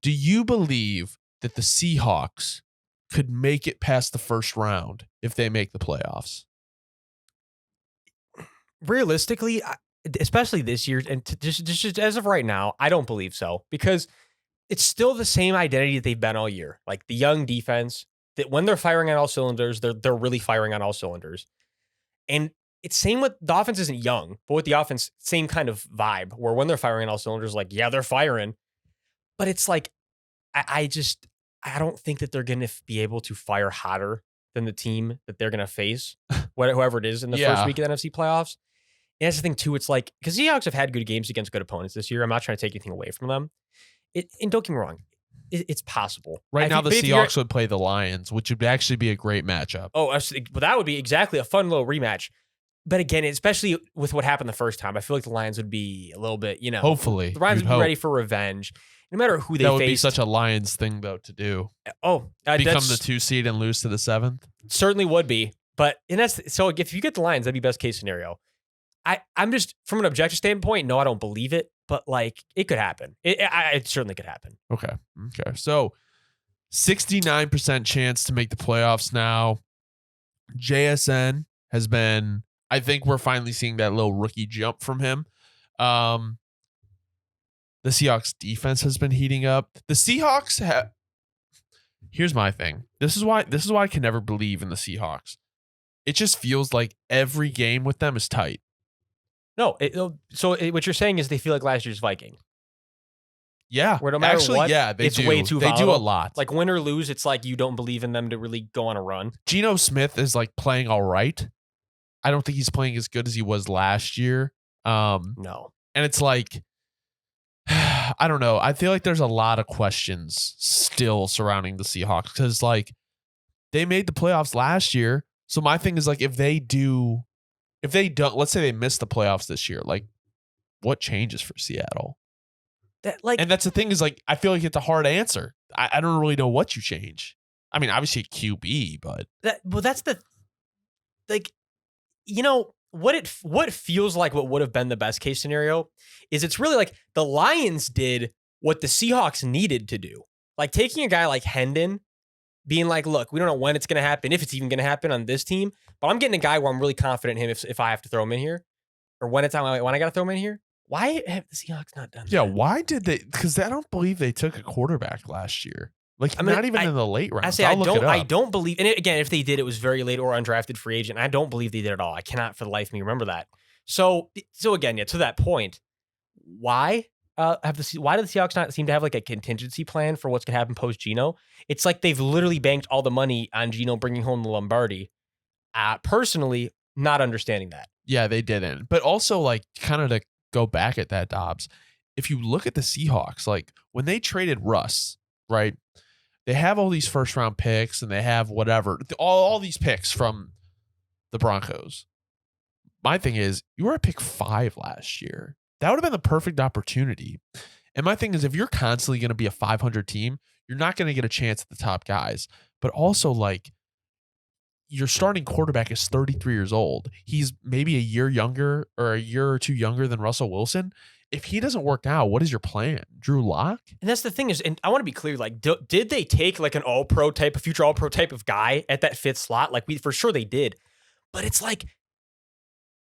Do you believe that the Seahawks could make it past the first round if they make the playoffs? Realistically, especially this year, and just as of right now, I don't believe so, because it's still the same identity that they've been all year. Like the young defense, that when they're firing on all cylinders, they're really firing on all cylinders. And it's same with the offense isn't young, but with the offense, same kind of vibe where when they're firing on all cylinders, like, yeah, they're firing. But it's like, I don't think that they're going to be able to fire hotter than the team that they're going to face, whoever it is in the first week of the NFC playoffs. And that's the thing too. It's like, because Seahawks have had good games against good opponents this year. I'm not trying to take anything away from them. And don't get me wrong, it's possible. Right now, the Seahawks would play the Lions, which would actually be a great matchup. Oh, but that would be exactly a fun little rematch. But again, especially with what happened the first time, I feel like the Lions would be a little bit, Hopefully. The Lions would be ready for revenge. No matter who they faced. That would be such a Lions thing, though, to do. Oh. Become the 2 seed and lose to the 7th? Certainly would be. So if you get the Lions, that'd be best case scenario. I'm just, from an objective standpoint, no, I don't believe it. But, like, it could happen. It certainly could happen. Okay. So, 69% chance to make the playoffs now. JSN has been, I think we're finally seeing that little rookie jump from him. The Seahawks defense has been heating up. The Seahawks have, here's my thing. This is why I can never believe in the Seahawks. It just feels like every game with them is tight. No, what you're saying is they feel like last year's Viking. Yeah, where no matter actually, what, yeah, it's way too volatile. They do a lot. Like win or lose, it's like you don't believe in them to really go on a run. Geno Smith is like playing all right. I don't think he's playing as good as he was last year. No, and it's like, I don't know. I feel like there's a lot of questions still surrounding the Seahawks because like they made the playoffs last year. So my thing is like if they don't, let's say they miss the playoffs this year, like what changes for Seattle? And that's the thing is like I feel like it's a hard answer. I don't really know what you change. I mean, obviously QB, but that's the like, what feels like what would have been the best case scenario is it's really like the Lions did what the Seahawks needed to do. Like taking a guy like Hendon, being like, look, we don't know when it's going to happen, if it's even going to happen on this team, but I'm getting a guy where I'm really confident in him if I have to throw him in here, or when I got to throw him in here. Why have the Seahawks not done that? Yeah, why did they? Because I don't believe they took a quarterback last year. Like, not even in the late rounds. I don't believe, and again, if they did, it was very late or undrafted free agent. I don't believe they did at all. I cannot for the life of me remember that. So again, yeah, to that point, why do the Seahawks not seem to have like a contingency plan for what's going to happen post Geno? It's like they've literally banked all the money on Geno bringing home the Lombardi. Personally, not understanding that. Yeah, they didn't. But also, like, kind of to go back at that, Dobbs, if you look at the Seahawks, like when they traded Russ, right? They have all these first round picks and they have whatever, all these picks from the Broncos. My thing is, you were at pick 5 last year. That would have been the perfect opportunity. And my thing is, if you're constantly going to be a 500 team, you're not going to get a chance at the top guys. But also, like, your starting quarterback is 33 years old. He's maybe a year younger or a year or two younger than Russell Wilson. If he doesn't work out, what is your plan? Drew Lock? And that's the thing is, and I want to be clear, like, did they take like an all-pro type, a future all-pro type of guy at that 5th slot? Like, for sure they did. But it's like,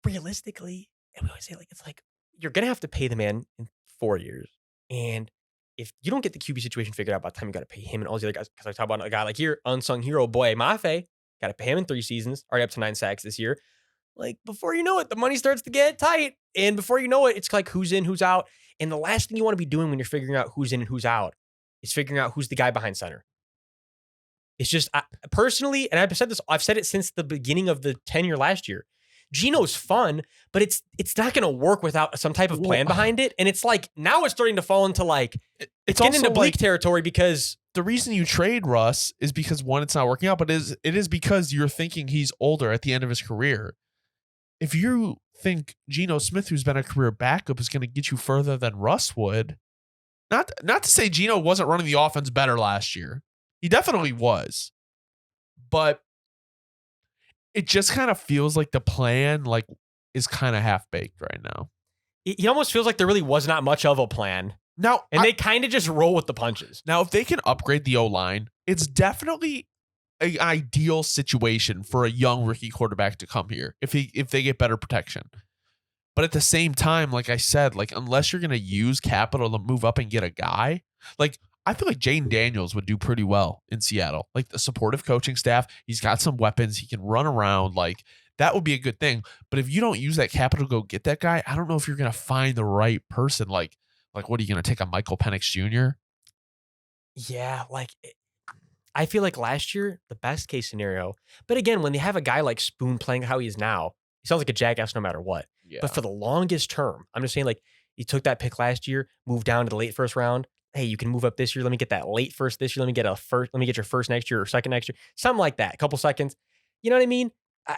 realistically, and we always say, like, it's like, you're going to have to pay the man in 4 years. And if you don't get the QB situation figured out by the time you got to pay him and all these other guys, because I talk about a guy like here, unsung hero, Boye Mafe, got to pay him in 3 seasons, already up to 9 sacks this year. Like, before you know it, the money starts to get tight. And before you know it, it's like who's in, who's out. And the last thing you want to be doing when you're figuring out who's in and who's out is figuring out who's the guy behind center. It's just, personally, and I've said it since the beginning of the tenure last year, Geno's fun, but it's not going to work without some type of plan behind it. And it's like, now it's starting to fall into like, it's getting into bleak territory because the reason you trade Russ is because, one, it's not working out, but it is because you're thinking he's older at the end of his career. If you think Geno Smith, who's been a career backup, is going to get you further than Russ would, not to say Geno wasn't running the offense better last year. He definitely was. But it just kind of feels like the plan is kind of half-baked right now. It almost feels like there really was not much of a plan. Now, And they kind of just roll with the punches. Now, if they can upgrade the O-line, it's definitely an ideal situation for a young rookie quarterback to come here if they get better protection. But at the same time, like I said, like unless you're going to use capital to move up and get a guy, like I feel like Jaden Daniels would do pretty well in Seattle. Like the supportive coaching staff, he's got some weapons, he can run around, like that would be a good thing. But if you don't use that capital to go get that guy, I don't know if you're going to find the right person. Like what are you going to take, a Michael Penix Jr.? Yeah, like I feel like last year, the best case scenario. But again, when they have a guy like Spoon playing how he is now, he sounds like a jackass no matter what. Yeah. But for the longest term, I'm just saying, like, he took that pick last year, moved down to the late first round. Hey, you can move up this year. Let me get that late first this year. Let me get your first next year or second next year. Something like that. A couple seconds. You know what I mean?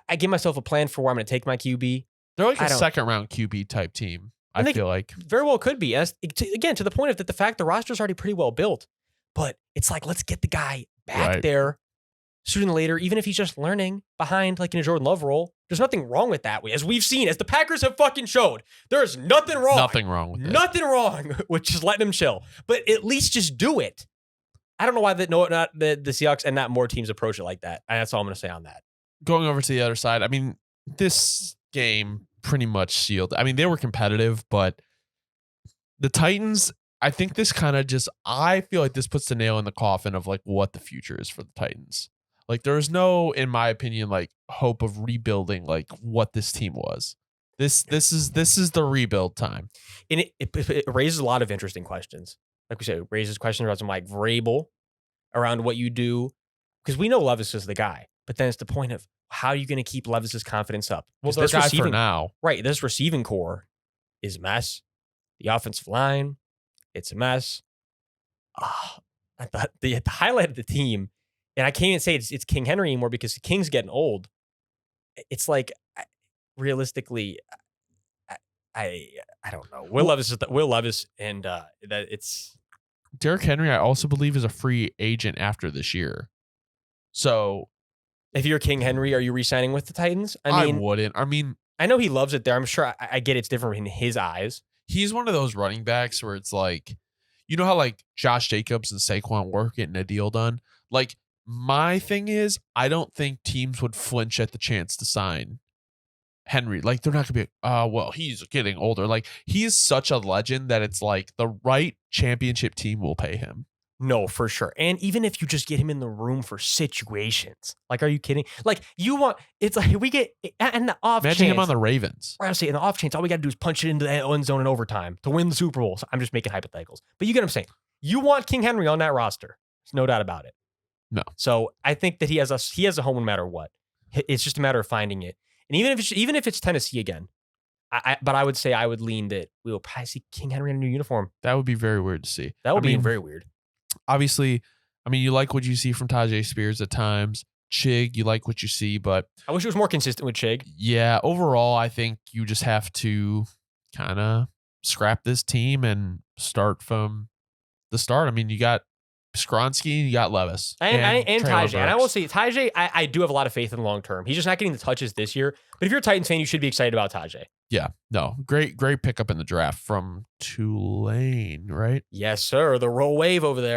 I give myself a plan for where I'm going to take my QB. They're like a second round QB type team. I feel like very well could be. Again, to the point of that, the fact the roster's already pretty well built, but it's like, let's get the guy back there sooner than later, even if he's just learning behind like in a Jordan Love role. There's nothing wrong with that. As we've seen, as the Packers have fucking showed, there's nothing wrong. Nothing wrong with it. Nothing wrong with just letting him chill. But at least just do it. I don't know why not the Seahawks and not more teams approach it like that. And that's all I'm going to say on that. Going over to the other side, I mean, this game pretty much sealed. I mean, they were competitive, but the Titans, I think this kind of I feel like this puts the nail in the coffin of like what the future is for the Titans. Like there is no, in my opinion, like hope of rebuilding like what this team was. This is the rebuild time. And it raises a lot of interesting questions. Like we said, it raises questions about some like Vrabel around what you do. Because we know Levis is the guy. But then it's the point of how are you going to keep Levis's confidence up? Well, they're guys for now. Right. This receiving core is a mess. The offensive line, it's a mess. I thought the highlight of the team, and I can't even say it's King Henry anymore because the King's getting old. It's like, realistically, I don't know. Will Levis, and that it's Derrick Henry. I also believe is a free agent after this year. So, if you're King Henry, are you re-signing with the Titans? I wouldn't. I mean, I know he loves it there. I'm sure I get it's different in his eyes. He's one of those running backs where it's like, you know how like Josh Jacobs and Saquon were getting a deal done? Like, my thing is, I don't think teams would flinch at the chance to sign Henry. Like, they're not going to be, well, he's getting older. Like, he is such a legend that it's like the right championship team will pay him. No, for sure. And even if you just get him in the room for situations, like, are you kidding? Like, it's like we get, and the off chance. Imagine him on the Ravens. I say, in the off chance, all we got to do is punch it into the end zone in overtime to win the Super Bowl. So I'm just making hypotheticals. But you get what I'm saying. You want King Henry on that roster. There's no doubt about it. No. So I think that he has a home no matter what. It's just a matter of finding it. And even if it's Tennessee again, but I would say I would lean that we will probably see King Henry in a new uniform. That would be very weird to see. That would be very weird. Obviously, I mean, you like what you see from Tajay Spears at times. Chig, you like what you see, but I wish it was more consistent with Chig. Yeah, overall, I think you just have to kind of scrap this team and start from the start. I mean, you got Skronsky, you got Levis. And Tajay. And I will say, Tajay, I do have a lot of faith in the long term. He's just not getting the touches this year. But if you're a Titans fan, you should be excited about Tajay. Yeah, no, great pickup in the draft from Tulane, right? Yes, sir. The roll wave over there.